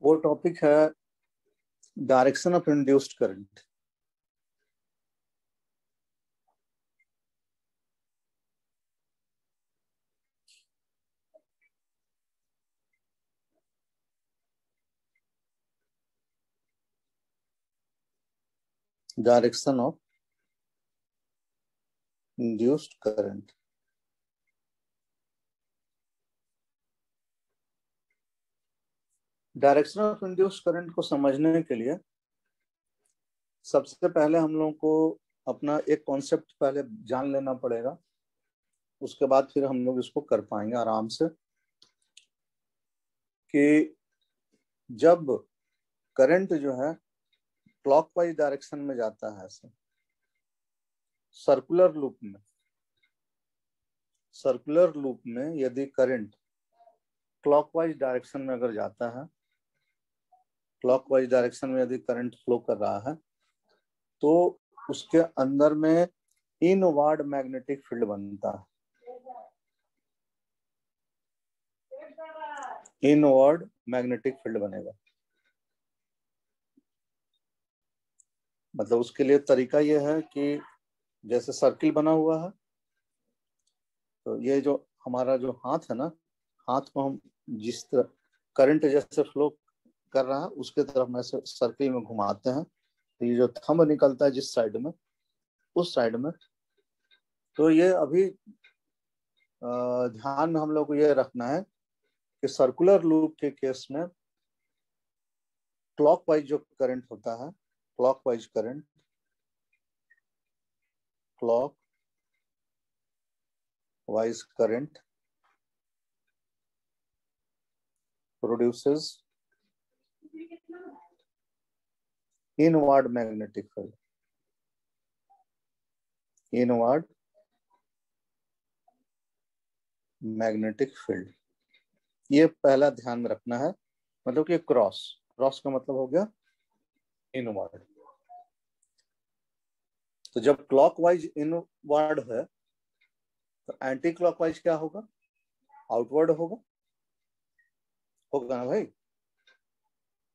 वो टॉपिक है direction of induced current. Direction of induced current. Direction of induced current को समझने के लिए सबसे पहले हम लोगों को अपना एक कॉन्सेप्ट पहले जान लेना पड़ेगा, उसके बाद फिर हम लोग इसको कर पाएंगे आराम से। कि जब करंट जो है क्लॉकवाइज डायरेक्शन में जाता है, ऐसे सर्कुलर लूप में यदि करंट क्लॉकवाइज डायरेक्शन में अगर जाता है, क्लॉकवाइज डायरेक्शन में यदि करंट फ्लो कर रहा है, तो उसके अंदर में इनवर्ड मैग्नेटिक फील्ड बनता है। इनवर्ड मैग्नेटिक फील्ड बनेगा। मतलब उसके लिए तरीका यह है कि जैसे सर्किल बना हुआ है, तो ये जो हमारा जो हाथ है ना, हाथ को हम जिस तरह करंट जैसे फ्लो कर रहा है उसके तरफ में से सर्किल में घुमाते हैं, तो ये जो थंब निकलता है जिस साइड में, उस साइड में, तो ये अभी ध्यान में हम लोग को ये रखना है कि सर्कुलर लूप के केस में क्लॉकवाइज जो करंट होता है, clockwise current, clockwise current produces inward magnetic field। inward magnetic field, ये पहला ध्यान में रखना है। मतलब कि क्रॉस का मतलब हो गया इनवर्ड। तो जब क्लॉकवाइज इनवर्ड है तो एंटी क्लॉकवाइज क्या होगा? आउटवर्ड होगा ना भाई?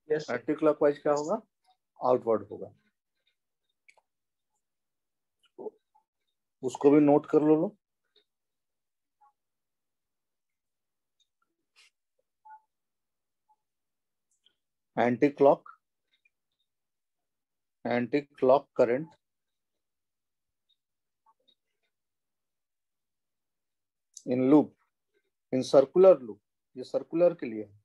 yes, एंटी क्लॉकवाइज क्या होगा? आउटवर्ड होगा। उसको भी नोट कर लो। Anti clock current in loop, in circular loop, ये सर्कुलर के लिए है।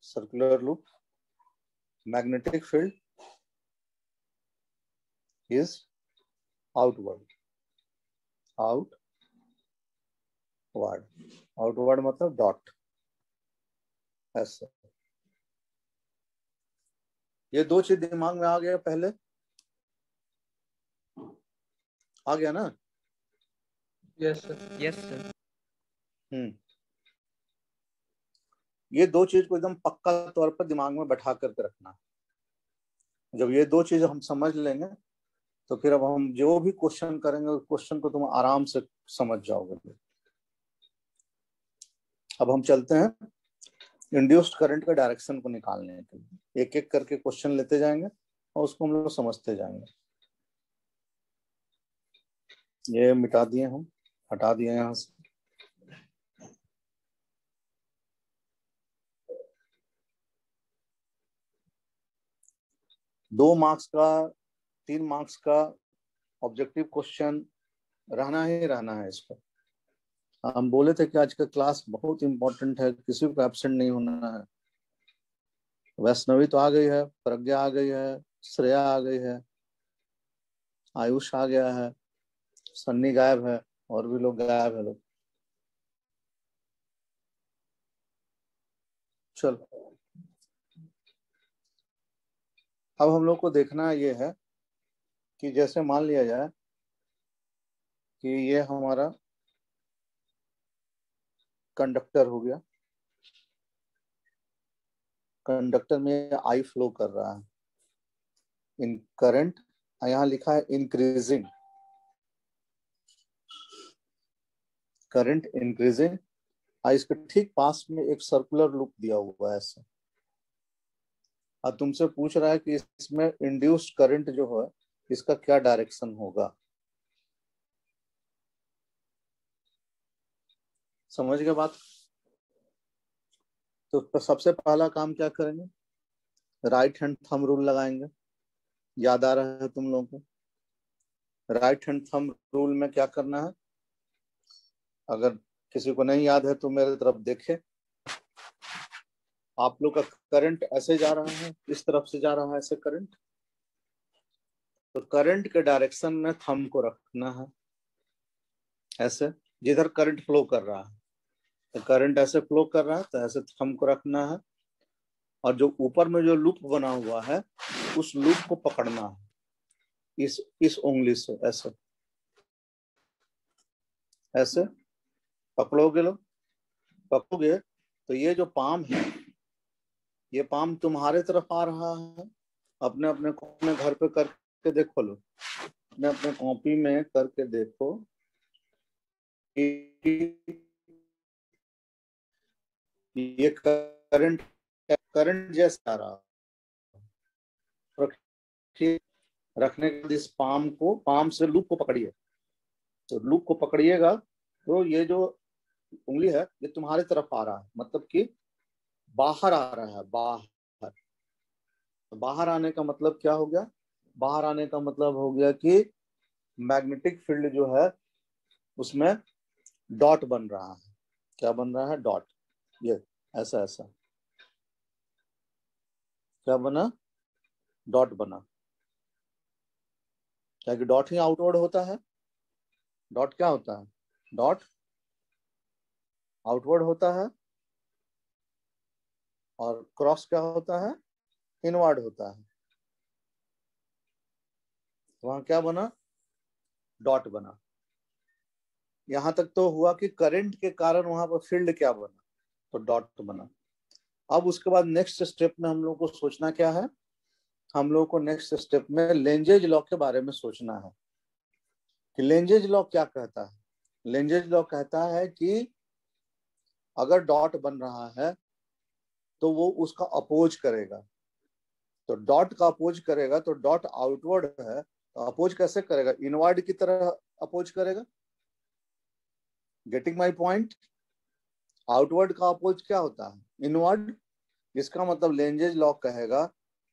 Circular loop magnetic field is outward मतलब डॉट ऐसे। ये दो चीज दिमाग में आ गया, पहले आ गया ना? yes sir। ये दो चीज को एकदम पक्का तौर पर दिमाग में बैठा करके रखना। जब ये दो चीज हम समझ लेंगे तो फिर अब हम जो भी क्वेश्चन करेंगे उस क्वेश्चन को तुम आराम से समझ जाओगे। अब हम चलते हैं इंड्यूस्ड करंट का डायरेक्शन को निकालने के लिए। एक एक करके क्वेश्चन लेते जाएंगे और उसको हम लोग समझते जाएंगे। ये मिटा दिए, हम हटा दिए यहाँ से। दो मार्क्स का, 3 मार्क्स का ऑब्जेक्टिव क्वेश्चन रहना ही रहना है इस पर। हम बोले थे कि आज का क्लास बहुत इंपॉर्टेंट है, किसी को एब्सेंट नहीं होना है। वैष्णवी तो आ गई है, प्रज्ञा आ गई है, श्रेया आ गई है, आयुष आ गया है, सन्नी गायब है, और भी लोग गायब है लोग। चलो, अब हम लोग को देखना ये है कि जैसे मान लिया जाए कि ये हमारा कंडक्टर हो गया। कंडक्टर में आई फ्लो कर रहा है इन करंट, यहाँ लिखा है इंक्रीजिंग, करंट इंक्रीजिंग, इसके ठीक पास में एक सर्कुलर लूप दिया हुआ है ऐसा। और तुमसे पूछ रहा है कि इसमें इंड्यूस्ड करंट जो है इसका क्या डायरेक्शन होगा। समझ गए बात? तो सबसे पहला काम क्या करेंगे, राइट हैंड थंब रूल लगाएंगे। याद आ रहा है तुम लोगों को? राइट हैंड थंब रूल में क्या करना है, अगर किसी को नहीं याद है तो मेरे तरफ देखे। आप लोग का करंट ऐसे जा रहा है, इस तरफ से जा रहा है ऐसे करंट, तो करंट के डायरेक्शन में थंब को रखना है ऐसे, जिधर करंट फ्लो कर रहा है। तो करंट ऐसे फ्लो कर रहा है तो ऐसे थंब को रखना है, और जो ऊपर में जो लूप बना हुआ है उस लूप को पकड़ना है इस उंगली से ऐसे, ऐसे पकड़ोगे लो, पकड़ोगे तो ये जो पाम है, ये पाम तुम्हारे तरफ आ रहा है। अपने अपने कॉपी में घर पे करके देखो लो, अपने अपने कॉपी में करके देखो कि ये करंट करंट जैसा आ रहा है। रखने के बाद इस पाम को, पाम से लूप को पकड़िए। तो लूप को पकड़िएगा तो ये जो उंगली है ये तुम्हारे तरफ आ रहा है, मतलब कि बाहर आ रहा है, बाहर। तो बाहर आने का मतलब क्या हो गया, बाहर आने का मतलब हो गया कि मैग्नेटिक फील्ड जो है उसमें डॉट बन रहा है। क्या बन रहा है, डॉट। ये ऐसा ऐसा क्या बना, डॉट बना। क्या कि डॉट ही आउटवर्ड होता है, डॉट क्या होता है, डॉट आउटवर्ड होता है, और क्रॉस क्या होता है, इनवर्ड होता है। वहां क्या बना, डॉट बना। यहां तक तो हुआ कि करंट के कारण वहां पर फील्ड क्या बना, तो डॉट बना। अब उसके बाद नेक्स्ट स्टेप में हम लोग को सोचना क्या है, हम लोग को नेक्स्ट स्टेप में लेंजेज लॉ के बारे में सोचना है कि लेंजेज लॉ क्या कहता है। लेंजेज लॉ कहता है कि अगर डॉट बन रहा है तो वो उसका अपोज करेगा। तो डॉट का अपोज करेगा, तो डॉट आउटवर्ड है तो अपोज कैसे करेगा, इनवर्ड की तरह अपोज करेगा। Getting my point? आउटवर्ड का अपोज क्या होता है, इनवर्ड। इसका मतलब लेंजेज लॉ कहेगा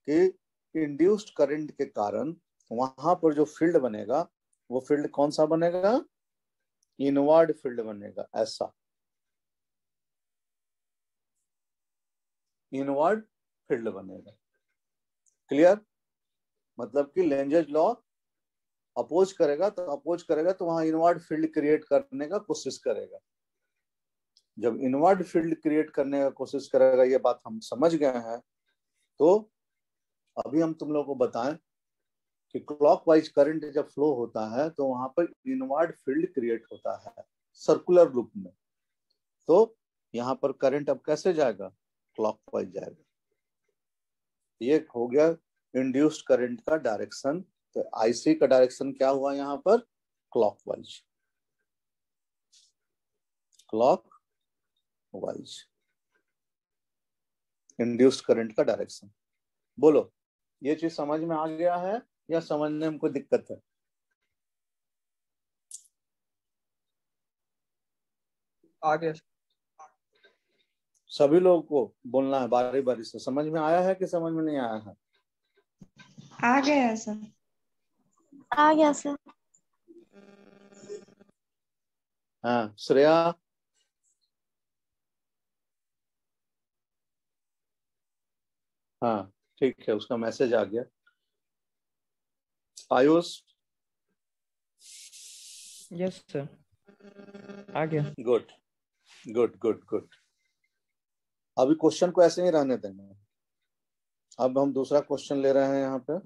कि इंड्यूस्ड करंट के कारण वहां पर जो फील्ड बनेगा वो फील्ड कौन सा बनेगा, इनवर्ड फील्ड बनेगा ऐसा, इनवर्ड फील्ड बनेगा। क्लियर? मतलब कि लेंजेज लॉ अपोज करेगा तो वहां इनवर्ड फील्ड क्रिएट करने का कोशिश करेगा। जब इनवर्ड फील्ड क्रिएट करने का कोशिश करेगा, ये बात हम समझ गए हैं। तो अभी हम तुम लोग को बताएं कि क्लॉकवाइज करंट जब फ्लो होता है तो वहां पर इनवर्ड फील्ड क्रिएट होता है सर्कुलर लूप में। तो यहाँ पर करंट अब कैसे जाएगा, क्लॉकवाइज जाएगा। ये हो गया इंड्यूस्ड करंट का डायरेक्शन। तो आईसी का डायरेक्शन क्या हुआ यहाँ पर, क्लॉकवाइज, क्लॉकवाइज इंड्यूस्ड करंट का डायरेक्शन। बोलो, ये चीज समझ में आ गया है या समझने में कोई दिक्कत है? आगे। सभी लोगों को बोलना है बारी बारी से, समझ में आया है कि समझ में नहीं आया है? आ गया सर। आ गया सर। हाँ श्रेया, हाँ ठीक है, उसका मैसेज आ गया। आयुष, यस सर, आ गया। Good good good good. अभी क्वेश्चन को ऐसे ही रहने देंगे। अब हम दूसरा क्वेश्चन ले रहे हैं यहाँ पे।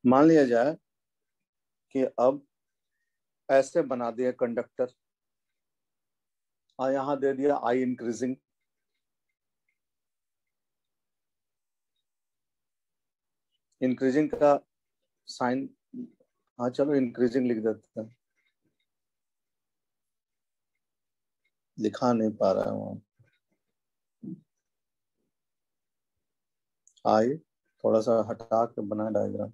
मान लिया जाए कि अब ऐसे बना दिया कंडक्टर और यहां दे दिया आई इंक्रीजिंग, इंक्रीजिंग का साइन, हाँ चलो इंक्रीजिंग लिख देते हैं, लिखा नहीं पा रहा है वहां, आई थोड़ा सा हटा के बना डायग्राम।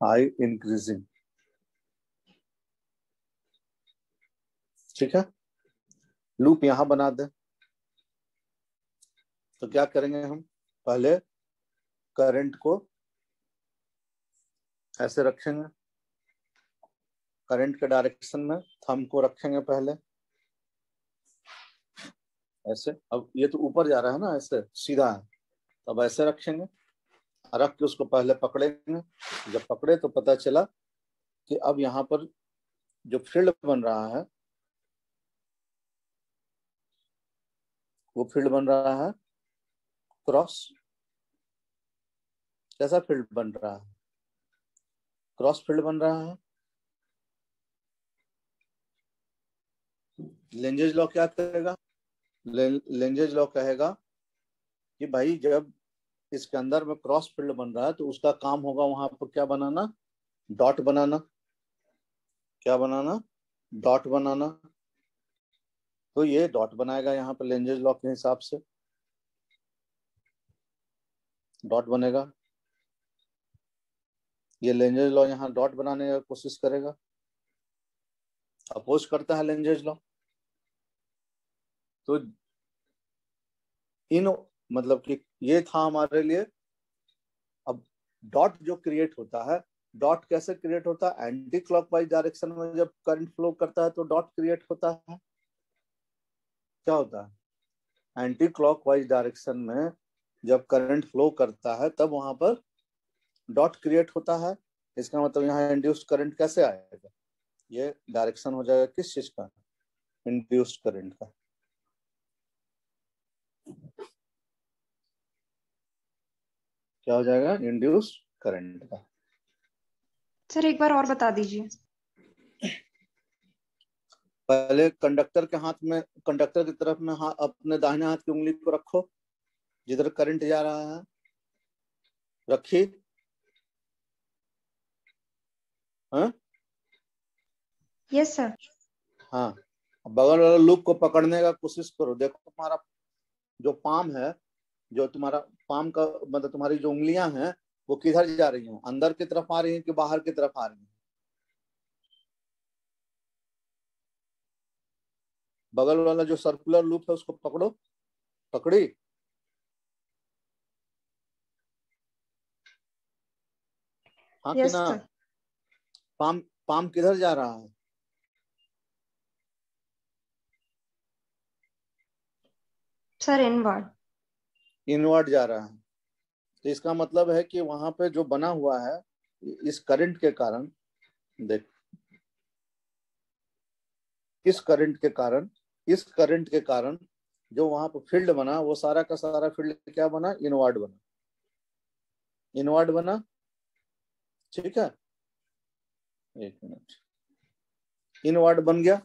आई इंक्रीजिंग, ठीक है। लूप यहां बना दे तो क्या करेंगे हम, पहले करंट को ऐसे रखेंगे, करंट के डायरेक्शन में थंब को रखेंगे पहले ऐसे, अब ये तो ऊपर जा रहा है ना, ऐसे सीधा है, अब ऐसे रखेंगे, रख के उसको पहले पकड़ेंगे, जब पकड़े तो पता चला कि अब यहाँ पर जो फील्ड बन रहा है वो फील्ड बन रहा है क्रॉस। कैसा फील्ड बन रहा है, क्रॉस फील्ड बन रहा है। लेंजेज लॉ क्या कहेगा, लेंजेज लॉ कहेगा कि भाई जब इसके अंदर में क्रॉस फील्ड बन रहा है तो उसका काम होगा वहां पर क्या बनाना, डॉट बनाना, क्या बनाना, डॉट बनाना। तो ये डॉट बनाएगा यहाँ पर लेंजेज लॉ के हिसाब से, डॉट बनेगा, ये लेंजेज लॉ यहाँ डॉट बनाने की कोशिश करेगा, अपोज करता है लेंजेज लॉ। तो इन मतलब कि ये था हमारे लिए। अब डॉट जो क्रिएट होता है, डॉट कैसे क्रिएट होता है, एंटी क्लॉकवाइज डायरेक्शन में जब करंट फ्लो करता है तो डॉट क्रिएट होता है। क्या होता है, एंटी क्लॉकवाइज डायरेक्शन में जब करंट फ्लो करता है तब वहां पर डॉट क्रिएट होता है। इसका मतलब यहाँ इंड्यूस्ड करंट कैसे आएगा, ये डायरेक्शन हो जाएगा किस चीज का, इंड्यूस्ड करंट का। क्या हो जाएगा, इंड्यूस्ड करंट का। सर एक बार और बता दीजिए। पहले कंडक्टर के हाथ में, कंडक्टर की तरफ में अपने दाहिने हाथ की उंगली को रखो जिधर करंट जा रहा है, रखी, हाँ यस सर। हाँ, बगल वाला लूप को पकड़ने का कोशिश करो, देखो तुम्हारा जो पाम है, जो तुम्हारा पाम का मतलब तुम्हारी जो उंगलियां हैं वो किधर जा रही हैं, अंदर की तरफ आ रही हैं कि बाहर की तरफ आ रही हैं। बगल वाला जो सर्कुलर लूप है उसको पकड़ो, पकड़ी, हाँ कि यस ना, सर। पाम पाम किधर जा रहा है, सर इनवर्ड। इनवर्ड जा रहा है। तो इसका मतलब है कि वहां पे जो बना हुआ है इस करंट के कारण, देख इस करंट के कारण, इस करंट के कारण जो वहां पर फील्ड बना वो सारा का सारा फील्ड क्या बना, इनवर्ड बना, इनवर्ड बना, ठीक है। एक मिनट, इनवर्ड बन गया।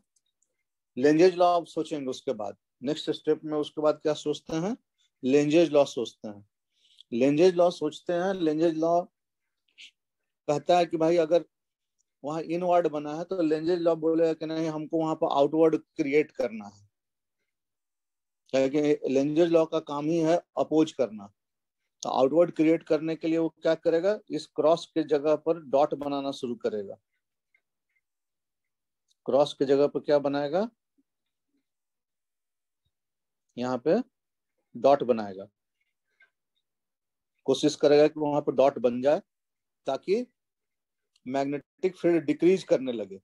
लेंजेज लॉ आप सोचेंगे उसके बाद, नेक्स्ट स्टेप में उसके बाद क्या सोचते हैं, लेंजेज लॉ सोचते हैं। लेंजेज लॉ सोचते हैं, लेंजेज लॉ कहता है कि भाई अगर वहां इनवर्ड बना है तो लेंजेज लॉ बोलेगा कि नहीं हमको वहां पर आउटवर्ड क्रिएट करना है, क्योंकि लेंजेज लॉ का काम ही है अपोज करना। तो आउटवर्ड क्रिएट करने के लिए वो क्या करेगा, इस क्रॉस के जगह पर डॉट बनाना शुरू करेगा, क्रॉस के जगह पर क्या बनाएगा, यहाँ पे डॉट बनाएगा, कोशिश करेगा कि वहां पर डॉट बन जाए ताकि मैग्नेटिक फील्ड डिक्रीज करने लगे।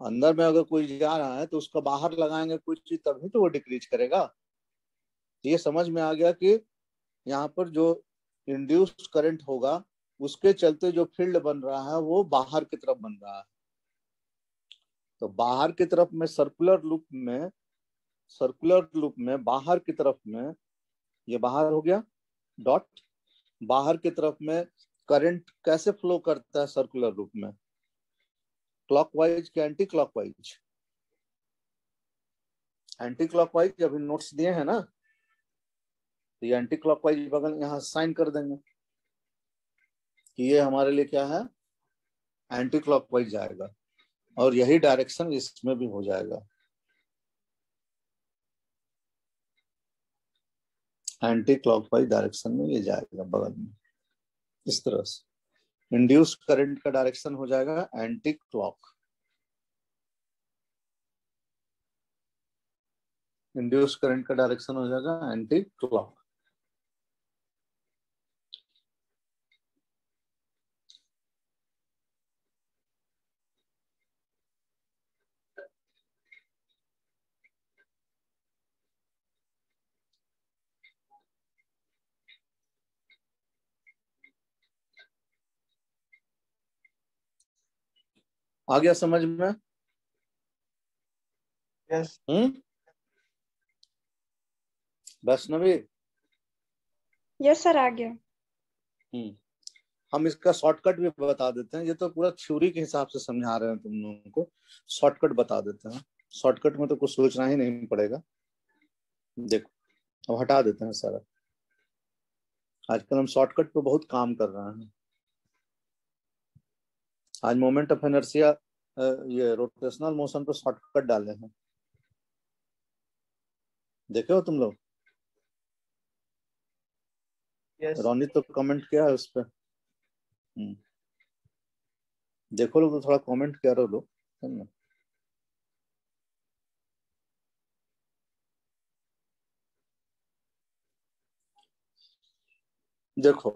अंदर में अगर कोई जा रहा है तो उसका बाहर लगाएंगे कुछ चीज तभी तो वो डिक्रीज करेगा। ये समझ में आ गया कि यहाँ पर जो इंड्यूस्ड करंट होगा उसके चलते जो फील्ड बन रहा है वो बाहर की तरफ बन रहा है। तो बाहर की तरफ में सर्कुलर लूप में सर्कुलर लूप में बाहर की तरफ में, ये बाहर हो गया डॉट, बाहर की तरफ में करंट कैसे फ्लो करता है सर्कुलर लूप में, क्लॉकवाइज कि एंटी क्लॉकवाइज? एंटी क्लॉकवाइज अभी नोट्स दिए हैं ना, तो ये एंटी क्लॉकवाइज बगल यहाँ साइन कर देंगे कि ये हमारे लिए क्या है, एंटी क्लॉकवाइज जाएगा, और यही डायरेक्शन इसमें भी हो जाएगा, एंटी क्लॉकवाइज डायरेक्शन में ये जाएगा बगल में इस तरह से। इंड्यूस करंट का डायरेक्शन हो जाएगा एंटी क्लॉक, इंड्यूस करंट का डायरेक्शन हो जाएगा एंटी क्लॉक। आ गया समझ में? यस। वैष्णवी? यस सर, आ गया। हम इसका शॉर्टकट भी बता देते हैं, ये तो पूरा थ्योरी के हिसाब से समझा रहे हैं तुम लोगों को, शॉर्टकट बता देते हैं। शॉर्टकट में तो कुछ सोचना ही नहीं पड़ेगा। देखो अब हटा देते हैं सारा, आजकल हम शॉर्टकट पे बहुत काम कर रहे हैं। आज मोमेंट ऑफ इनर्शिया ये रोटेशनल मोशन पे शॉर्टकट डाले हैं, देखे हो तुम लोग? यस। रोनी तो कमेंट किया है उस पर, देखो लोग तो थोड़ा कमेंट किया रहो लोग, है ना? देखो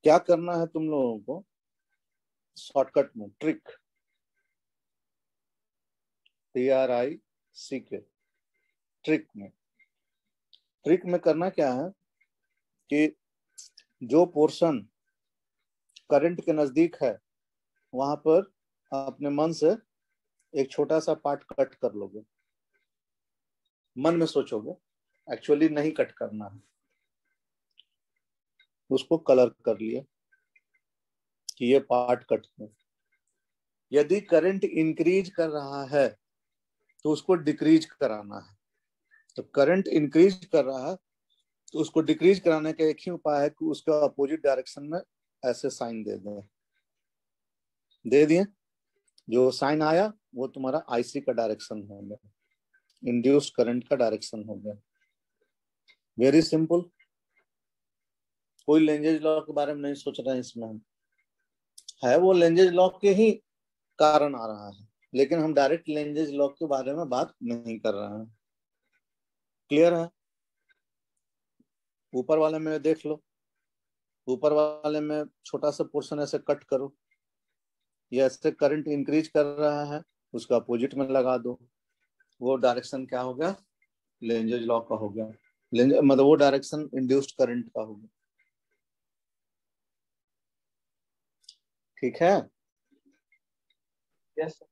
क्या करना है तुम लोगों को शॉर्टकट में, ट्रिक, TRICK, ट्रिक में करना क्या है कि जो पोर्शन करंट के नजदीक है वहां पर अपने मन से एक छोटा सा पार्ट कट कर लोगे, मन में सोचोगे, एक्चुअली नहीं कट करना है, उसको कलर कर लिए कि ये पार्ट कट है। यदि करंट इंक्रीज कर रहा है तो उसको डिक्रीज कराना है, तो करंट इंक्रीज कर रहा है तो उसको डिक्रीज कराने का एक ही उपाय है कि उसका अपोजिट डायरेक्शन में ऐसे साइन दे दें। दे दिए, जो साइन आया वो तुम्हारा आईसी का डायरेक्शन हो गया, इंड्यूस करंट का डायरेक्शन हो गया। वेरी सिंपल, कोई लेंजेज लॉ के बारे में नहीं सोच रहे हैं इसमें, है वो लेंजेज लॉ के ही कारण आ रहा है, लेकिन हम डायरेक्ट लेंजेज लॉ के बारे में बात नहीं कर रहे हैं। क्लियर है? ऊपर वाले में देख लो, ऊपर वाले में छोटा सा पोर्शन ऐसे कट करो, ये ऐसे करंट इंक्रीज कर रहा है, उसका अपोजिट में लगा दो, वो डायरेक्शन क्या हो गया, लेंजेज लॉ का हो गया, मतलब वो डायरेक्शन इंड्यूस्ड करंट का हो गया। ठीक है? यस।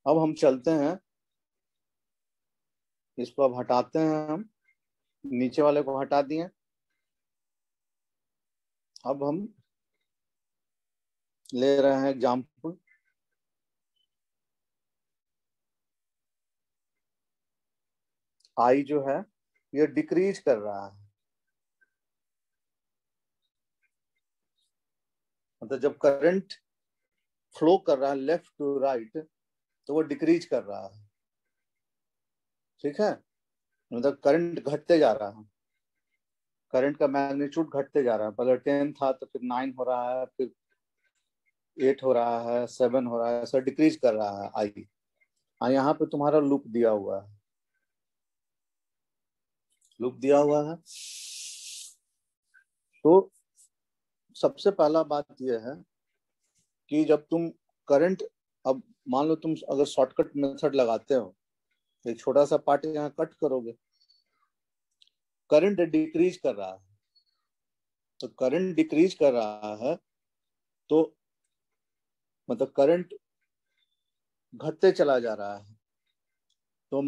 अब हम चलते हैं, इसको अब हटाते हैं, हम नीचे वाले को हटा दिए, अब हम ले रहे हैं एग्जाम्पल। आई जो है ये डिक्रीज कर रहा है, मतलब जब करंट फ्लो कर रहा है लेफ्ट टू राइट तो वो डिक्रीज कर रहा है, ठीक है? मतलब करंट घटते जा रहा है, करंट का मैग्नीट्यूड घटते जा रहा है, पहले 10 था तो फिर 9 हो रहा है, फिर 8 हो रहा है, 7 हो रहा है, ऐसा डिक्रीज कर रहा है आई। यहाँ पे तुम्हारा लूप दिया हुआ है, लूप दिया हुआ है। तो सबसे पहला बात यह है कि जब तुम करंट, अब मान लो तुम अगर शॉर्टकट मेथड लगाते हो, एक छोटा सा पार्ट यहाँ कट करोगे, करंट डिक्रीज कर रहा है, तो करंट डिक्रीज कर रहा है तो मतलब करंट घटते चला जा रहा है। तो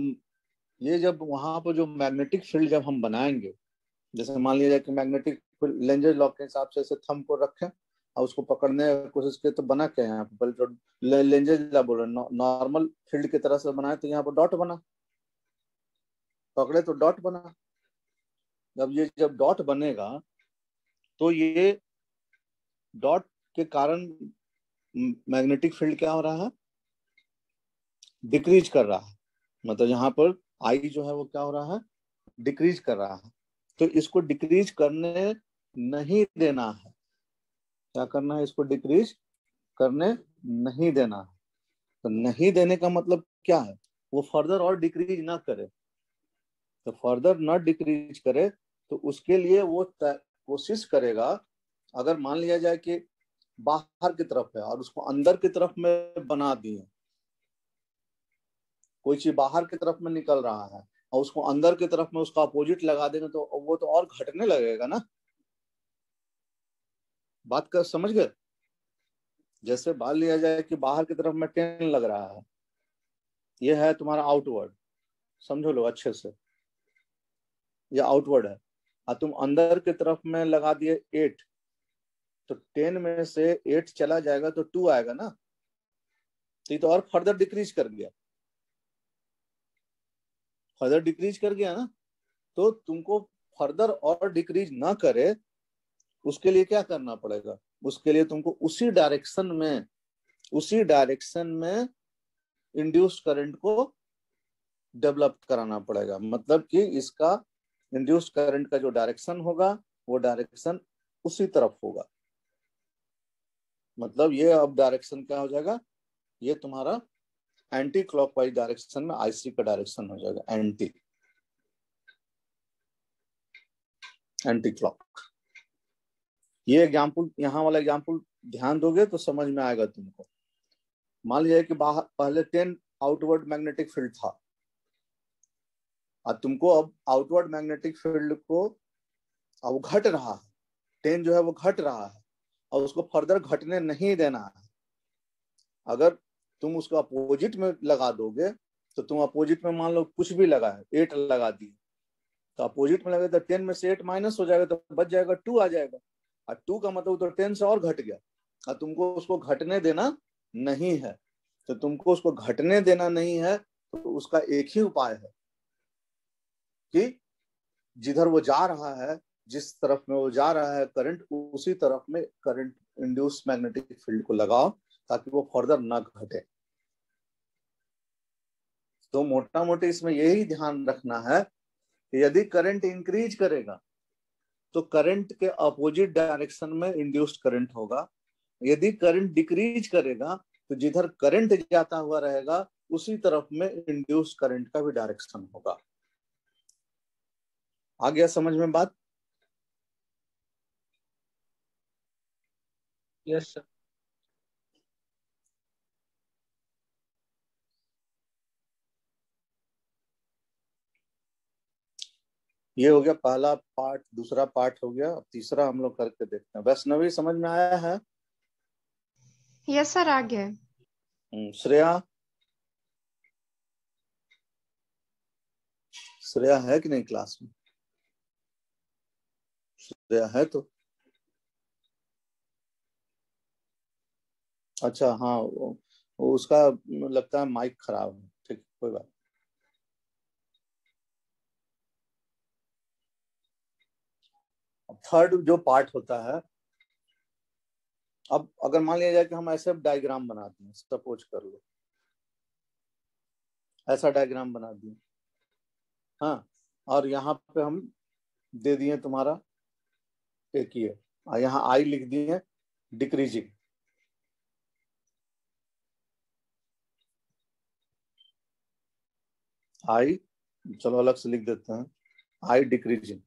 ये जब वहां पर जो मैग्नेटिक फील्ड जब हम बनाएंगे, जैसे मान लीजिए कि मैग्नेटिक फील्ड लेंजर लॉ के हिसाब से ऐसे थंब को रखें और उसको पकड़ने की कोशिश किए, तो बना क्या यहाँ पे, जो लेंजर लॉ बोल रहे हैं नॉर्मल फील्ड की तरह से बनाए, तो यहाँ पर डॉट बना, पकड़े तो डॉट बना। जब डॉट बनेगा तो ये डॉट के कारण मैग्नेटिक फील्ड क्या हो रहा है, डिक्रीज कर रहा है। मतलब यहाँ पर आई जो है वो क्या हो रहा है, डिक्रीज कर रहा है। तो इसको डिक्रीज करने नहीं देना है। क्या करना है, इसको डिक्रीज करने नहीं देना है। तो नहीं देने का मतलब क्या है, वो फर्दर और डिक्रीज ना करे। तो फर्दर न डिक्रीज करे तो उसके लिए वो कोशिश करेगा, अगर मान लिया जाए कि बाहर की तरफ है और उसको अंदर की तरफ में बना दिए, कोई चीज बाहर की तरफ में निकल रहा है और उसको अंदर की तरफ में उसका अपोजिट लगा देंगे, तो वो तो और घटने लगेगा ना। बात कर समझ गए। जैसे मान लिया जाए कि बाहर की तरफ में 10 लग रहा है, ये है तुम्हारा आउटवर्ड, समझो लो अच्छे से, ये आउटवर्ड है, और तुम अंदर की तरफ में लगा दिए 8, तो 10 में से 8 चला जाएगा तो 2 आएगा ना। तो ये तो और फर्दर डिक्रीज कर गया, फर्दर डिक्रीज कर गया ना। तो तुमको फर्दर और डिक्रीज ना करे उसके लिए क्या करना पड़ेगा, उसके लिए तुमको उसी डायरेक्शन में इंड्यूस्ड करंट को डेवलप कराना पड़ेगा। मतलब कि इसका इंड्यूस्ड करंट का जो डायरेक्शन होगा वो डायरेक्शन उसी तरफ होगा। मतलब ये अब डायरेक्शन क्या हो जाएगा, ये तुम्हारा एंटी क्लॉकवाइज डायरेक्शन में आईसी का डायरेक्शन हो जाएगा, एंटी क्लॉक। ये एग्जाम्पल, यहाँ वाला एग्जाम्पल ध्यान दोगे तो समझ में आएगा तुमको। मान लीजिए कि बाहर पहले 10 आउटवर्ड मैग्नेटिक फील्ड था, और तुमको अब आउटवर्ड मैग्नेटिक फील्ड को अब घट रहा है, 10 जो है वो घट रहा है और उसको फर्दर घटने नहीं देना है। अगर तुम उसको अपोजिट में लगा दोगे, तो तुम अपोजिट में मान लो कुछ भी लगा है, 8 लगा दिए, तो अपोजिट में लगे तो 10 में से 8 माइनस हो जाएगा, तो बच जाएगा 2 आ जाएगा, और 2 का मतलब तो 10 से और घट गया, और तुमको उसको घटने देना नहीं है। तो तुमको उसको घटने देना नहीं है, तो उसका एक ही उपाय है कि जिधर वो जा रहा है, जिस तरफ में वो जा रहा है करंट, उसी तरफ में करंट इंड्यूस मैग्नेटिक फील्ड को लगाओ ताकि वो फर्दर ना घटे। तो मोटा मोटी इसमें यही ध्यान रखना है कि यदि करंट इंक्रीज करेगा तो करंट के अपोजिट डायरेक्शन में इंड्यूस्ड करंट होगा। यदि करंट डिक्रीज करेगा तो जिधर करंट जाता हुआ रहेगा उसी तरफ में इंड्यूस्ड करंट का भी डायरेक्शन होगा। आ गया समझ में बात? Yes sir. ये हो गया पहला पार्ट, दूसरा पार्ट हो गया। अब तीसरा हम लोग करके देखते हैं। वैष्णवी समझ में आया है? यस सर, आ गया। श्रेया, श्रेया है कि नहीं क्लास में? श्रेया है तो अच्छा। हाँ, वो उसका लगता है माइक खराब है। ठीक, कोई बात। थर्ड जो पार्ट होता है, अब अगर मान लिया जाए कि हम ऐसे डायग्राम बनाते हैं, सपोज कर लो ऐसा डायग्राम बना दिए, हाँ, और यहाँ पे हम दे दिए तुम्हारा एक ये, यहाँ आई लिख दिए डिक्रीजिंग, आई, चलो अलग से लिख देते हैं, आई डिक्रीजिंग।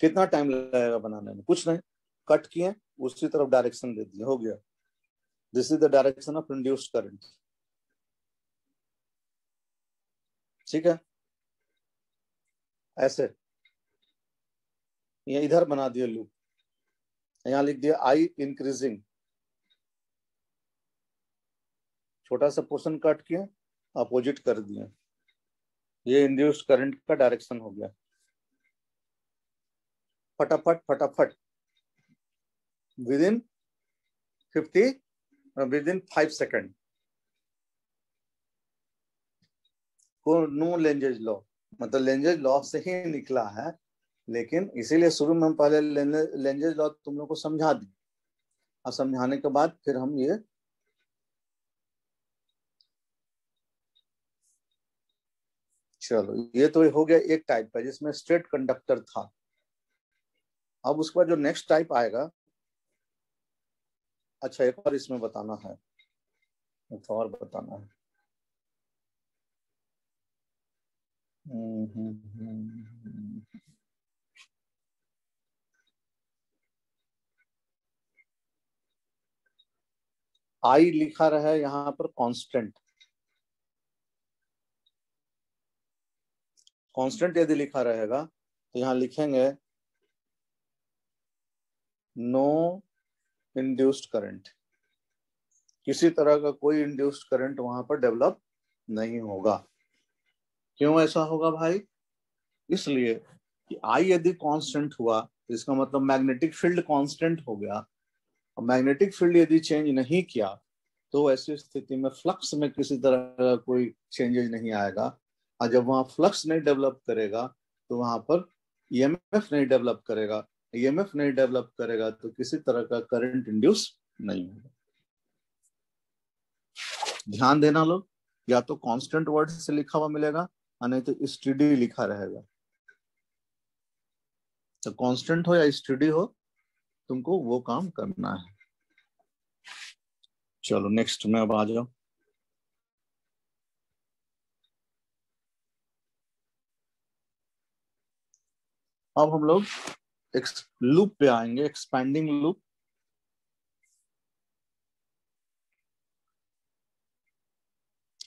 कितना टाइम लगेगा बनाने में? कुछ नहीं, कट किए, उसी तरफ डायरेक्शन दे दिए, हो गया। This is the direction of induced current. ठीक है, ऐसे ये इधर बना दिए लूप, यहाँ लिख दिया आई इंक्रीजिंग, छोटा सा पोर्शन कट किए, अपोजिट कर दिए, ये इंड्यूस्ड करंट का डायरेक्शन हो गया। फटाफट फटाफट विदिन 5 सेकेंड को नो लेंजेज लॉ, मतलब लेंजेज लॉ से ही निकला है, लेकिन इसीलिए शुरू में हम पहले लेंजेज लॉ तुम लोग को समझा दी, और समझाने के बाद फिर हम ये चलो ये तो हो गया एक टाइप का जिसमें स्ट्रेट कंडक्टर था। अब उसके बाद जो नेक्स्ट टाइप आएगा, अच्छा एक और इसमें बताना है, एक और बताना है। आई लिखा रहा है यहाँ पर कांस्टेंट, कांस्टेंट यदि लिखा रहेगा तो यहाँ लिखेंगे नो इंड्यूस्ड करंट, किसी तरह का कोई इंड्यूस्ड करंट वहां पर डेवलप नहीं होगा। क्यों ऐसा होगा भाई? इसलिए कि आई यदि कांस्टेंट हुआ तो इसका मतलब मैग्नेटिक फील्ड कांस्टेंट हो गया, और मैग्नेटिक फील्ड यदि चेंज नहीं किया तो ऐसी स्थिति में फ्लक्स में किसी तरह का कोई चेंजेस नहीं आएगा, और जब वहां फ्लक्स नहीं डेवलप करेगा तो वहां पर ईएमएफ नहीं डेवलप करेगा, ईएमएफ नहीं डेवलप करेगा तो किसी तरह का करंट इंड्यूस नहीं होगा। ध्यान देना लोग, या तो कांस्टेंट वर्ड से लिखा हुआ मिलेगा और नहीं तो स्टडी लिखा रहेगा। तो कांस्टेंट हो या स्टडी हो, तुमको वो काम करना है। चलो नेक्स्ट में अब आ जाओ। अब हम लोग एक लूप पे आएंगे, एक्सपैंडिंग लूप।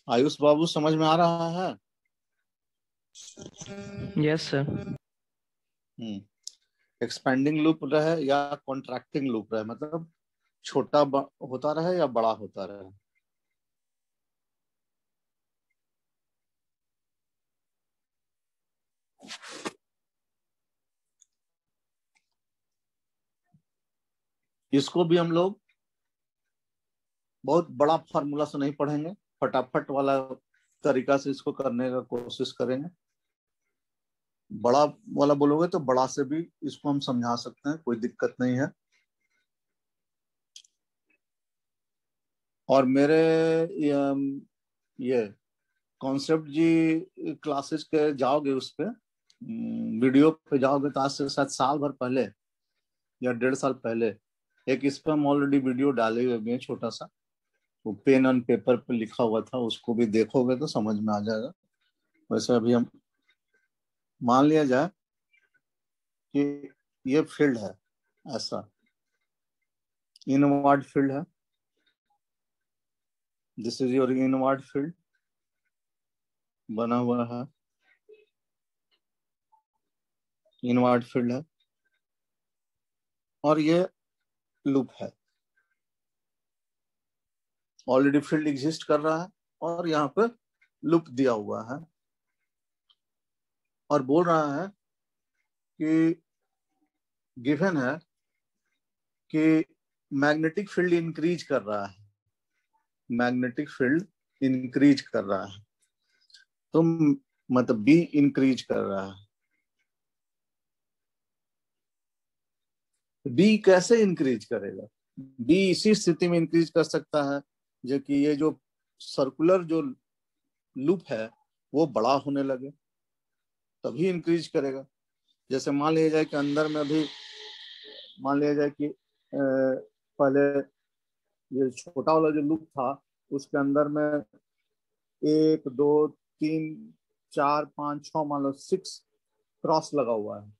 आयुष बाबू समझ में आ रहा है? Yes sir. एक्सपैंडिंग लूप रहे या कॉन्ट्रैक्टिंग लूप रहे, मतलब छोटा होता रहे या बड़ा होता रहे। इसको भी हम लोग बहुत बड़ा फार्मूला से नहीं पढ़ेंगे, फटाफट वाला तरीका से इसको करने का कोशिश करेंगे। बड़ा वाला बोलोगे तो बड़ा से भी इसको हम समझा सकते हैं, कोई दिक्कत नहीं है। और मेरे ये कॉन्सेप्ट जी क्लासेस के जाओगे, उस पे वीडियो पे जाओगे तो आज से शायद साल भर पहले या 1.5 साल पहले एक इस पर हम ऑलरेडी वीडियो डाले हुए हैं, छोटा सा, वो पेन एंड पेपर पे लिखा हुआ था, उसको भी देखोगे तो समझ में आ जाएगा। वैसे अभी हम मान लिया जाए कि ये फील्ड है, ऐसा इनवर्ड फील्ड है, this is your inward field बना हुआ है, इनवर्ड फील्ड है, और ये लूप है, ऑलरेडी फील्ड एग्जिस्ट कर रहा है और यहाँ पे लूप दिया हुआ है, और बोल रहा है कि गिवन है कि मैग्नेटिक फील्ड इंक्रीज कर रहा है, मैग्नेटिक फील्ड इंक्रीज कर रहा है, तो मतलब बी इंक्रीज कर रहा है। बी कैसे इंक्रीज करेगा? बी इसी स्थिति में इंक्रीज कर सकता है जो कि ये जो सर्कुलर जो लूप है वो बड़ा होने लगे, तभी इंक्रीज करेगा। जैसे मान लिया जाए कि अंदर में भी मान लिया जाए कि पहले ये छोटा वाला जो लूप था उसके अंदर में 1 2 3 4 5 6 मान लो 6 क्रॉस लगा हुआ है,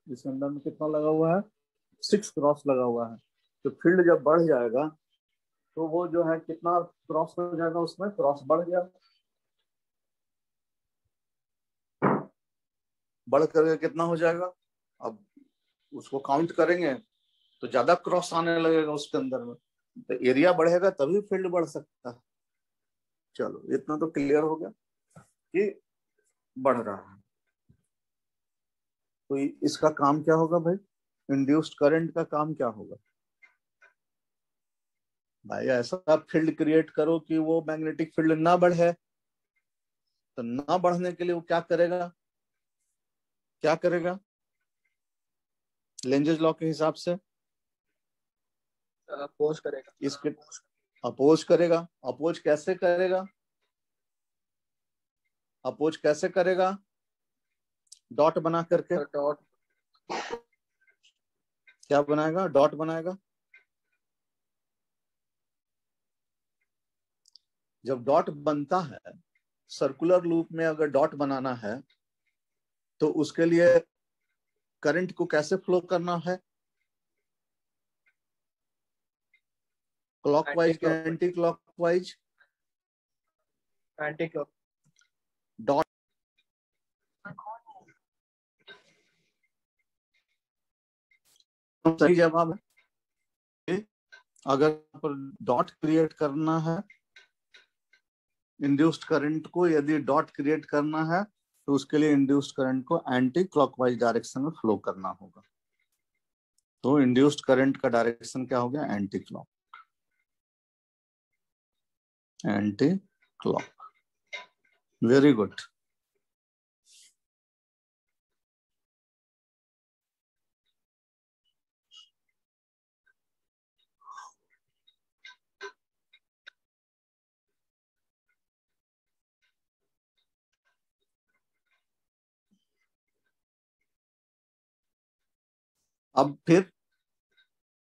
इसके अंदर में कितना लगा हुआ है? 6 क्रॉस लगा हुआ है। तो फील्ड जब बढ़ जाएगा तो वो जो है कितना क्रॉस हो जाएगा, उसमें क्रॉस बढ़ गया, बढ़ करके कितना हो जाएगा, अब उसको काउंट करेंगे तो ज्यादा क्रॉस आने लगेगा उसके अंदर में, तो एरिया बढ़ेगा तभी फील्ड बढ़ सकता है। चलो इतना तो क्लियर हो गया कि बढ़ रहा है। तो इसका काम क्या होगा भाई? इंड्यूस्ड करंट का काम क्या होगा भाई? ऐसा फील्ड क्रिएट करो कि वो मैग्नेटिक फील्ड ना बढ़े। तो ना बढ़ने के लिए वो क्या करेगा? क्या करेगा लेंजेस लॉ के हिसाब से? अपोज करेगा। इसके अपोज करेगा। अपोज कैसे करेगा? अपोज कैसे करेगा? डॉट बना करके। डॉट क्या बनाएगा? डॉट बनाएगा। जब डॉट बनता है, सर्कुलर लूप में अगर डॉट बनाना है तो उसके लिए करंट को कैसे फ्लो करना है? क्लॉकवाइज के anti clockwise? Anti clock. Dot सही जवाब है। अगर पर डॉट क्रिएट करना है इंड्यूस्ड करंट को, यदि डॉट क्रिएट करना है तो उसके लिए इंड्यूस्ड करंट को एंटी क्लॉकवाइज डायरेक्शन में फ्लो करना होगा। तो इंड्यूस्ड करंट का डायरेक्शन क्या हो गया? Anti clock. Anti clock. Very good. अब फिर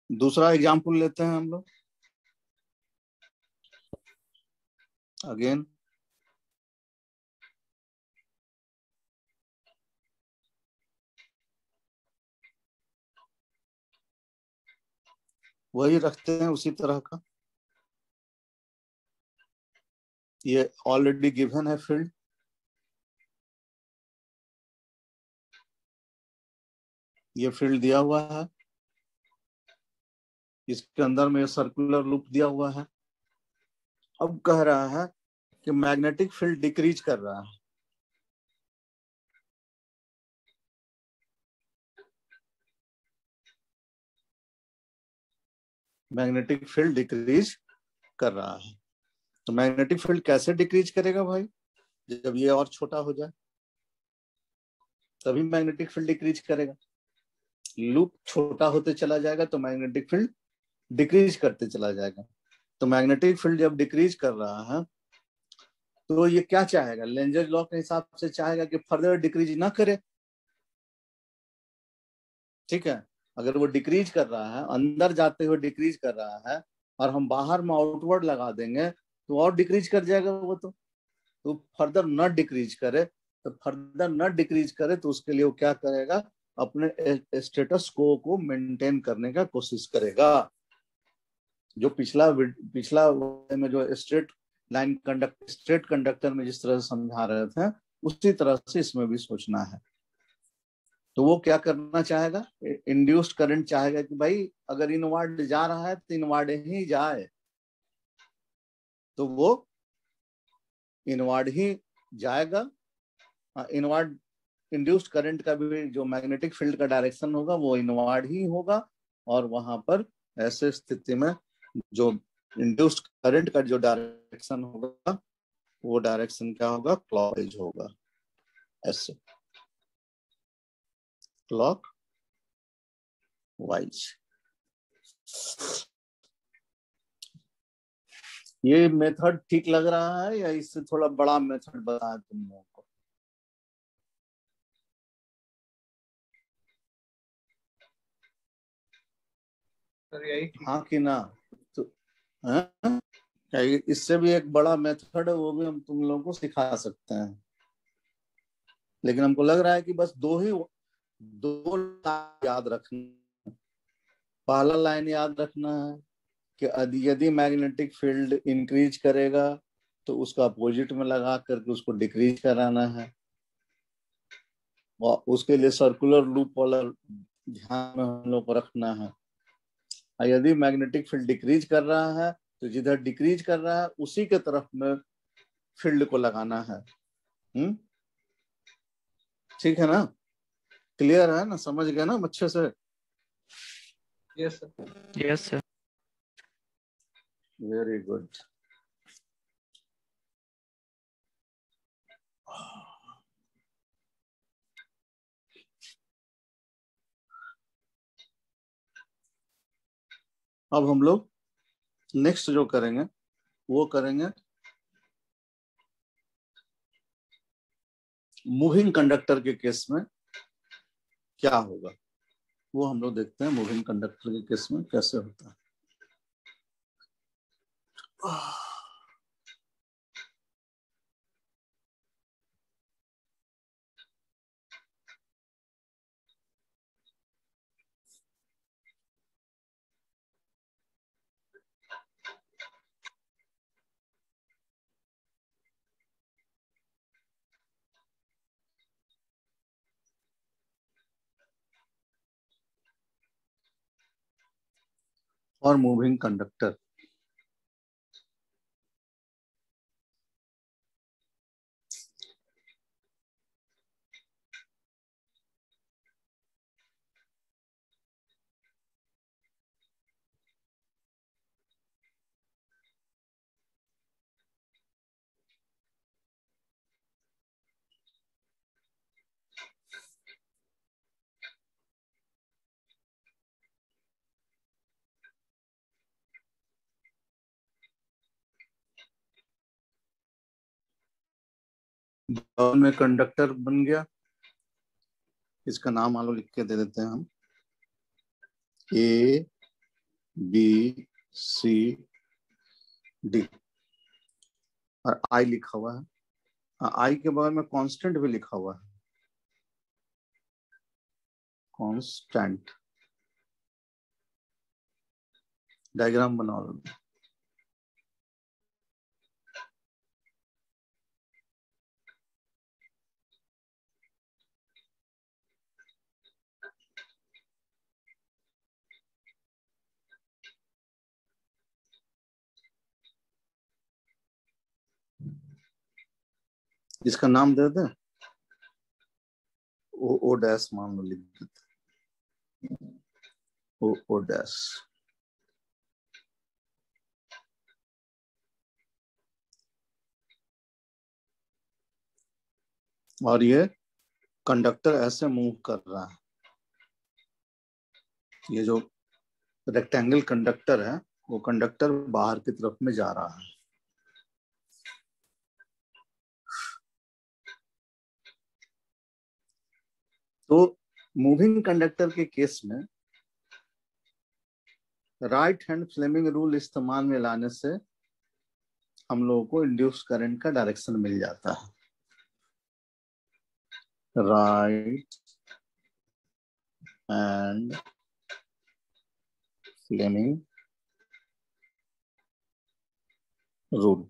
दूसरा एग्जाम्पल लेते हैं हम लोग। अगेन वही रखते हैं उसी तरह का। ये ऑलरेडी गिवन है फील्ड। ये फील्ड दिया हुआ है, इसके अंदर में सर्कुलर लूप दिया हुआ है। अब कह रहा है कि मैग्नेटिक फील्ड डिक्रीज कर रहा है। मैग्नेटिक फील्ड डिक्रीज कर रहा है। तो मैग्नेटिक फील्ड कैसे डिक्रीज करेगा भाई? जब ये और छोटा हो जाए तभी मैग्नेटिक फील्ड डिक्रीज करेगा। लूप छोटा होते चला जाएगा तो मैग्नेटिक फील्ड डिक्रीज करते चला जाएगा। तो मैग्नेटिक फील्ड जब डिक्रीज कर रहा है तो ये क्या चाहेगा? लेंजर लॉ के हिसाब से चाहेगा कि फर्दर डिक्रीज ना करे। ठीक है, अगर वो डिक्रीज कर रहा है, अंदर जाते हुए डिक्रीज कर रहा है और हम बाहर में आउटवर्ड लगा देंगे तो और डिक्रीज कर जाएगा वो। तो फर्दर न डिक्रीज करे। तो फर्दर न डिक्रीज करे तो उसके लिए वो क्या करेगा? अपने स्टेटस को मेंटेन करने का कोशिश करेगा। जो पिछला में जो स्ट्रेट कंडक्टर में जिस तरह से समझा रहे थे उसी तरह से इसमें भी सोचना है। तो वो क्या करना चाहेगा? इंड्यूस्ड करंट चाहेगा कि भाई अगर इनवर्ड जा रहा है तो इनवर्ड ही जाए। तो वो इनवर्ड ही जाएगा। इनवर्ड इंड्यूस्ड करंट का भी जो मैग्नेटिक फील्ड का डायरेक्शन होगा वो इनवर्ड ही होगा। और वहां पर ऐसे स्थिति में जो इंड्यूस्ड करंट का जो डायरेक्शन होगा वो डायरेक्शन क्या होगा? क्लॉकवाइज होगा। ऐसे क्लॉक वाइज। ये मेथड ठीक लग रहा है या इससे थोड़ा बड़ा मेथड बताया तुम लोगों को? हाँ कि ना? तो इससे भी एक बड़ा मेथड है, वो भी हम तुम लोगों को सिखा सकते हैं। लेकिन हमको लग रहा है कि बस दो याद रखना। पहला लाइन याद रखना है कि यदि मैग्नेटिक फील्ड इंक्रीज करेगा तो उसका अपोजिट में लगा करके उसको डिक्रीज कराना है। और उसके लिए सर्कुलर लूप वाला ध्यान में हम लोग को रखना है। यदि मैग्नेटिक फील्ड डिक्रीज कर रहा है तो जिधर डिक्रीज कर रहा है उसी के तरफ में फील्ड को लगाना है। ठीक है ना, क्लियर है ना, समझ गए ना अच्छे से? Yes sir. Yes sir. Very good. अब हम लोग नेक्स्ट जो करेंगे वो करेंगे मूविंग कंडक्टर के केस में क्या होगा, वो हम लोग देखते हैं मूविंग कंडक्टर के केस में कैसे होता है। और मूविंग कंडक्टर में कंडक्टर बन गया, इसका नाम मान लो लिख के दे देते हैं हम A B C D और I लिखा हुआ है। I के बगल में कांस्टेंट भी लिखा हुआ है, कांस्टेंट। डायग्राम बना लो। इसका नाम दे दें ओ डैश, मान लो लिख देते ओ डैश। और ये कंडक्टर ऐसे मूव कर रहा है, ये जो रेक्टेंगल कंडक्टर है वो कंडक्टर बाहर की तरफ में जा रहा है। तो मूविंग कंडक्टर के केस में राइट हैंड फ्लेमिंग रूल इस्तेमाल में लाने से हम लोगों को इंड्यूस करंट का डायरेक्शन मिल जाता है। Right hand Fleming rule.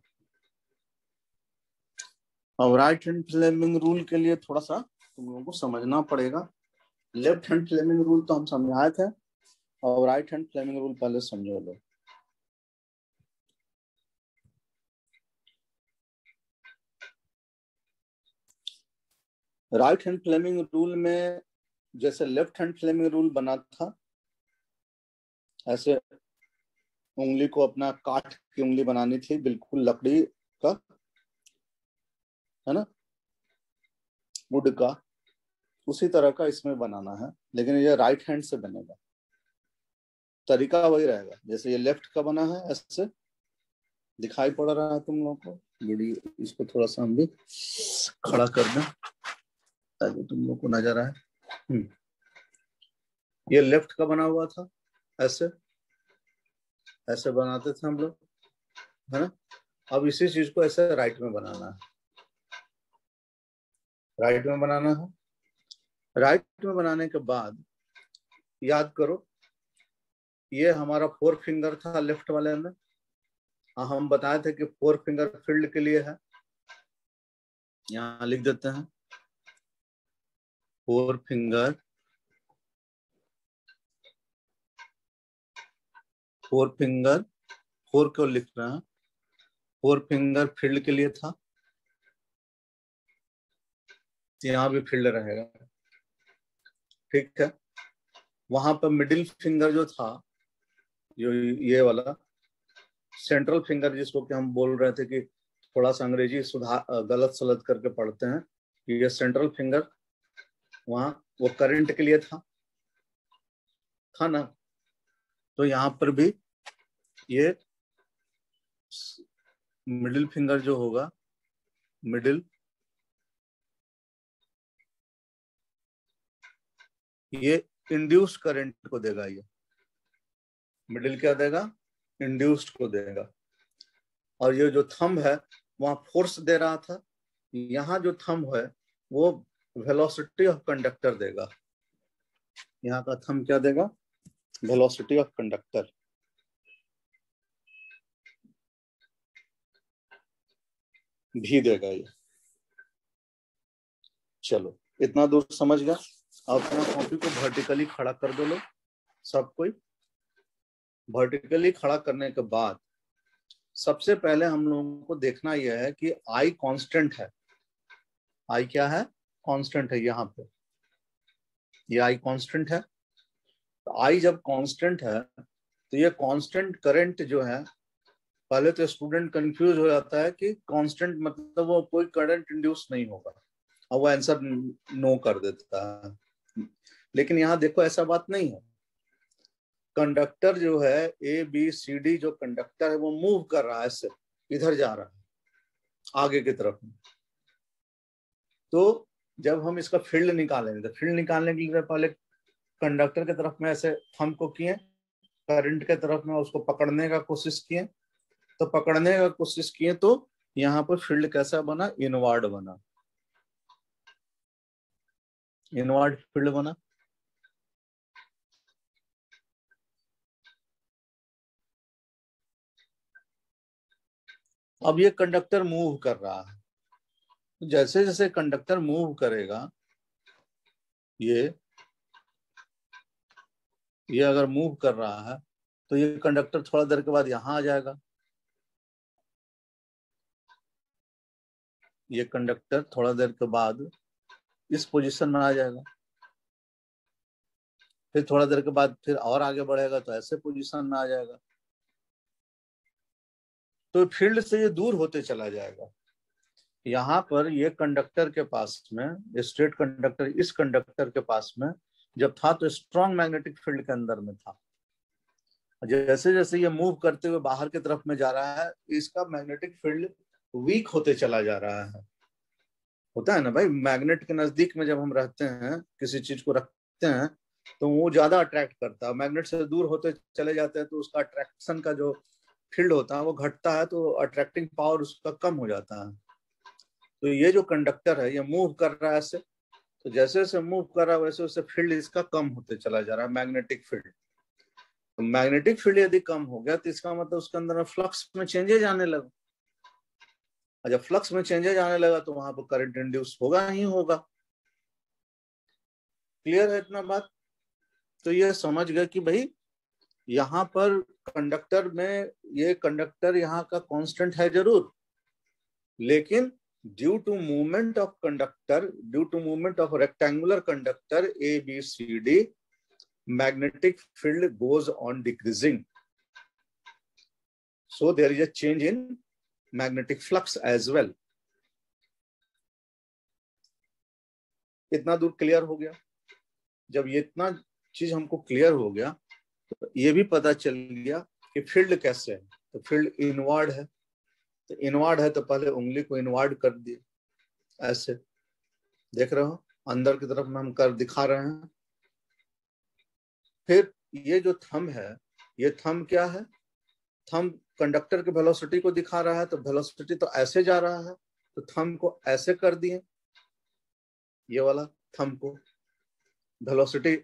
अब राइट हैंड फ्लेमिंग रूल के लिए थोड़ा सा तुम लोगों को समझना पड़ेगा। लेफ्ट हैंड फ्लेमिंग रूल तो हम समझाए थे, और राइट हैंड फ्लेमिंग रूल पहले समझो लो। राइट हैंड फ्लेमिंग रूल में जैसे लेफ्ट हैंड फ्लेमिंग रूल बना था, ऐसे उंगली को अपना काठ की उंगली बनानी थी, बिल्कुल लकड़ी का, है ना, वुड का, उसी तरह का इसमें बनाना है, लेकिन ये राइट हैंड से बनेगा। तरीका वही रहेगा, जैसे ये लेफ्ट का बना है, ऐसे दिखाई पड़ रहा है तुम लोगों को वीडियो। इसको थोड़ा सा हम भी खड़ा कर दें ताकि तुम लोग को नजर आए। ये लेफ्ट का बना हुआ था, ऐसे ऐसे बनाते थे हम लोग, है ना। अब इसी चीज को ऐसे राइट में बनाना है, राइट में बनाना है। राइट में बनाने के बाद याद करो, ये हमारा 4 फिंगर था लेफ्ट वाले में। हम बताए थे कि 4 फिंगर फील्ड के लिए है, यहाँ लिख देते हैं 4 फिंगर, 4 फिंगर, 4 क्यों लिख रहे हैं, 4 फिंगर फील्ड के लिए था, यहाँ भी फील्ड रहेगा, ठीक है। वहां पर मिडिल फिंगर जो था, जो ये वाला सेंट्रल फिंगर, जिसको कि हम बोल रहे थे कि थोड़ा सा अंग्रेजी सुधार गलत सलत करके पढ़ते हैं, ये सेंट्रल फिंगर वहां वो करंट के लिए था ना। तो यहाँ पर भी ये मिडिल फिंगर जो होगा, मिडिल, ये इंड्यूस्ड करंट को देगा। ये मिडिल क्या देगा? इंड्यूस्ड को देगा। और ये जो थंब है वहां फोर्स दे रहा था, यहाँ जो थंब है वो वेलोसिटी ऑफ कंडक्टर देगा। यहाँ का थंब क्या देगा? Velocity of conductor. भी देगा ये। चलो इतना दूर समझ गया। अब अपना कॉपी को वर्टिकली खड़ा कर दो लोग, सब कोई। वर्टिकली खड़ा करने के बाद सबसे पहले हम लोगों को देखना यह है कि आई कांस्टेंट है। आई क्या है? कांस्टेंट है। यहाँ पे ये आई कांस्टेंट है। तो आई जब कांस्टेंट है तो ये कांस्टेंट करंट जो है, पहले तो स्टूडेंट कंफ्यूज हो जाता है कि कांस्टेंट मतलब वो कोई करंट इंड्यूस नहीं होगा, और वो आंसर नो कर देता है। लेकिन यहाँ देखो ऐसा बात नहीं है। कंडक्टर जो है ए बी सी डी, जो कंडक्टर है वो मूव कर रहा है, इससे इधर जा रहा है आगे की तरफ। तो जब हम इसका फील्ड निकालेंगे तो फील्ड निकालने के लिए पहले कंडक्टर की तरफ में ऐसे थंब को किए, करंट के तरफ में उसको पकड़ने का कोशिश किए, तो पकड़ने का कोशिश किए तो यहाँ पर फील्ड कैसा बना? इनवर्ड बना। इनवर्ड फील्ड बना। अब ये कंडक्टर मूव कर रहा है, तो जैसे जैसे कंडक्टर मूव करेगा, ये अगर मूव कर रहा है तो ये कंडक्टर थोड़ा देर के बाद यहां आ जाएगा। ये कंडक्टर थोड़ा देर के बाद इस पोजीशन में आ जाएगा, फिर थोड़ा देर के बाद फिर और आगे बढ़ेगा तो ऐसे पोजीशन में आ जाएगा। तो फील्ड से ये दूर होते चला जाएगा। यहाँ पर ये कंडक्टर के पास में, स्ट्रेट कंडक्टर इस कंडक्टर के पास में जब था तो स्ट्रॉन्ग मैग्नेटिक फील्ड के अंदर में था। जैसे जैसे ये मूव करते हुए बाहर की तरफ में जा रहा है, इसका मैग्नेटिक फील्ड वीक होते चला जा रहा है। होता है ना भाई, मैग्नेट के नजदीक में जब हम रहते हैं, किसी चीज को रखते हैं तो वो ज्यादा अट्रैक्ट करता है। मैग्नेट से दूर होते चले जाते हैं तो उसका अट्रैक्शन का जो फील्ड होता है वो घटता है, तो अट्रैक्टिंग पावर उसका कम हो जाता है। तो ये जो कंडक्टर है ये मूव कर रहा है ऐसे, तो जैसे जैसे मूव कर रहा है वैसे वैसे फील्ड इसका कम होते चला जा रहा है, मैग्नेटिक फील्ड। तो मैग्नेटिक फील्ड यदि कम हो गया तो इसका मतलब उसके अंदर फ्लक्स में चेंजेज आने लगा। जब फ्लक्स में चेंजेज आने लगा तो वहां पर करंट इंड्यूस होगा ही होगा। क्लियर है इतना बात? तो ये समझ गए कि भाई यहाँ पर कंडक्टर में, ये कंडक्टर यहाँ का कांस्टेंट है जरूर, लेकिन due to movement of conductor, due to movement of rectangular conductor A B C D, magnetic field goes on decreasing, so there is a change in magnetic flux as well. इतना दूर clear हो गया। जब ये इतना चीज हमको clear हो गया तो ये भी पता चल गया कि फील्ड कैसे है। तो फील्ड इनवर्ड है, तो इनवर्ड है तो पहले उंगली को इनवर्ड कर दिए, ऐसे देख रहे हो, अंदर की तरफ में हम कर दिखा रहे हैं। फिर ये जो थंब है, ये थंब क्या है? थंब कंडक्टर के वेलोसिटी को दिखा रहा है, तो वेलोसिटी तो ऐसे जा रहा है, तो थंब को ऐसे कर दिए, ये वाला थंब को वेलोसिटी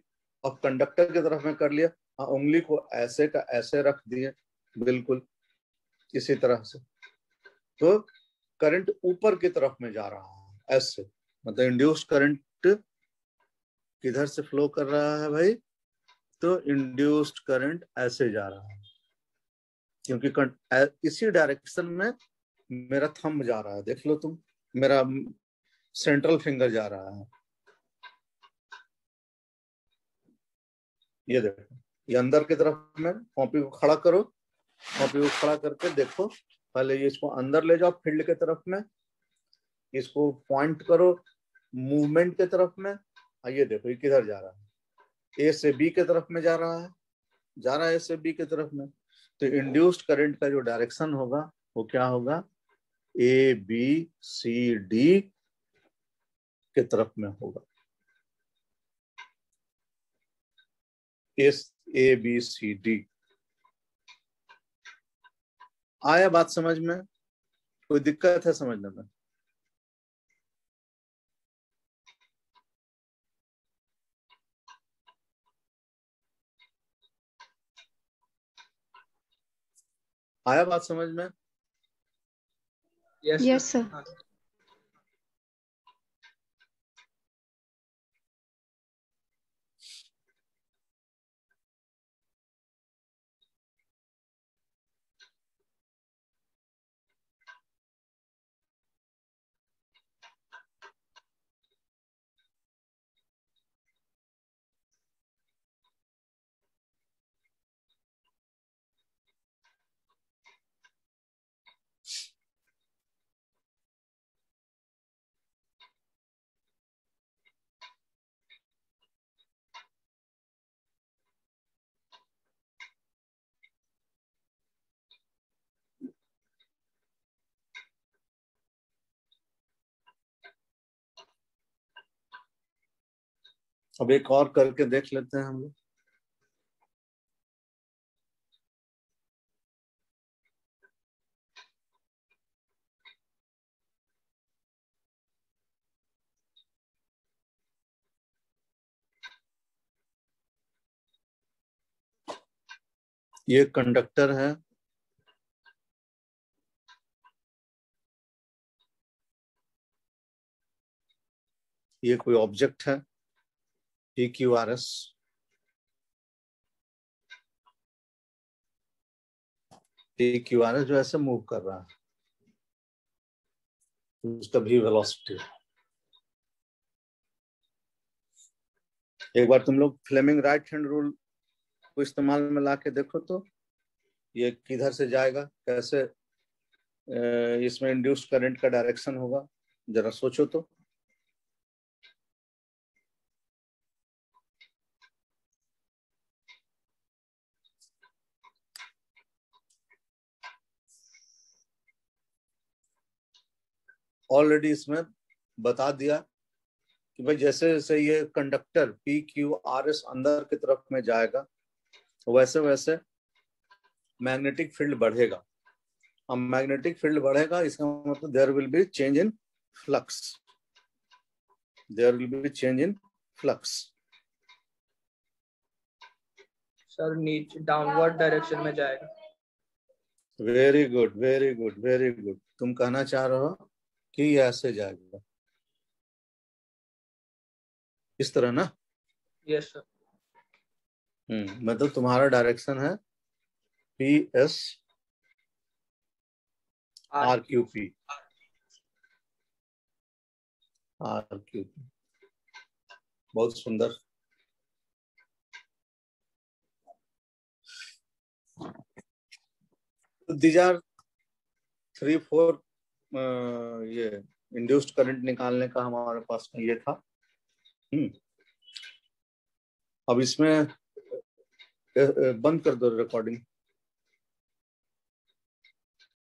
ऑफ कंडक्टर की तरफ में कर लिया, उंगली को ऐसे का ऐसे रख दिए, बिल्कुल इसी तरह से। तो करंट ऊपर की तरफ में जा रहा है ऐसे, मतलब इंड्यूस्ड करंट किधर से फ्लो कर रहा है भाई? तो इंड्यूस्ड करंट ऐसे जा रहा है, क्योंकि इसी डायरेक्शन में मेरा थंब जा रहा है। देख लो तुम, मेरा सेंट्रल फिंगर जा रहा है। ये देखो, ये अंदर की तरफ में कॉपी को खड़ा करो, कॉपी को खड़ा करके देखो, पहले ये इसको अंदर ले जाओ फील्ड के तरफ में, इसको पॉइंट करो मूवमेंट के तरफ में। ये देखो ये किधर जा रहा है, ए से बी के तरफ में जा रहा है, जा रहा है ए से बी के तरफ में। तो इंड्यूस्ड करंट का जो डायरेक्शन होगा वो क्या होगा, ए बी सी डी के तरफ में होगा। S A B C D. आया बात समझ में? कोई दिक्कत है समझने में? आया बात समझ में? Yes sir. अब एक और करके देख लेते हैं हम लोग। ये कंडक्टर है, ये कोई ऑब्जेक्ट है P Q R S. P Q R S जो ऐसे मूव कर रहा है, उसका भी वेलोसिटी। एक बार तुम लोग फ्लेमिंग राइट हैंड रूल को इस्तेमाल में ला के देखो तो ये किधर से जाएगा, कैसे इसमें इंड्यूस्ड करंट का डायरेक्शन होगा, जरा सोचो तो। ऑलरेडी इसमें बता दिया कि भाई जैसे जैसे ये conductor P Q R S अंदर की तरफ में जाएगा वैसे वैसे मैग्नेटिक फील्ड बढ़ेगा। अब मैग्नेटिक फील्ड बढ़ेगा इसका मतलब there will be change in flux, there will be change in flux. Sir नीचे डाउनवर्ड डायरेक्शन में जाएगा। Very good very good very good. तुम कहना चाह रहे हो कि ये ऐसे जाएगा, इस तरह ना? Yes sir. मतलब तुम्हारा डायरेक्शन है P S R Q P, R Q P. बहुत सुंदर। दीज आर 3-4 ये इंड्यूस्ड करंट निकालने का हमारे पास में ये था। अब इसमें बंद कर दो रिकॉर्डिंग।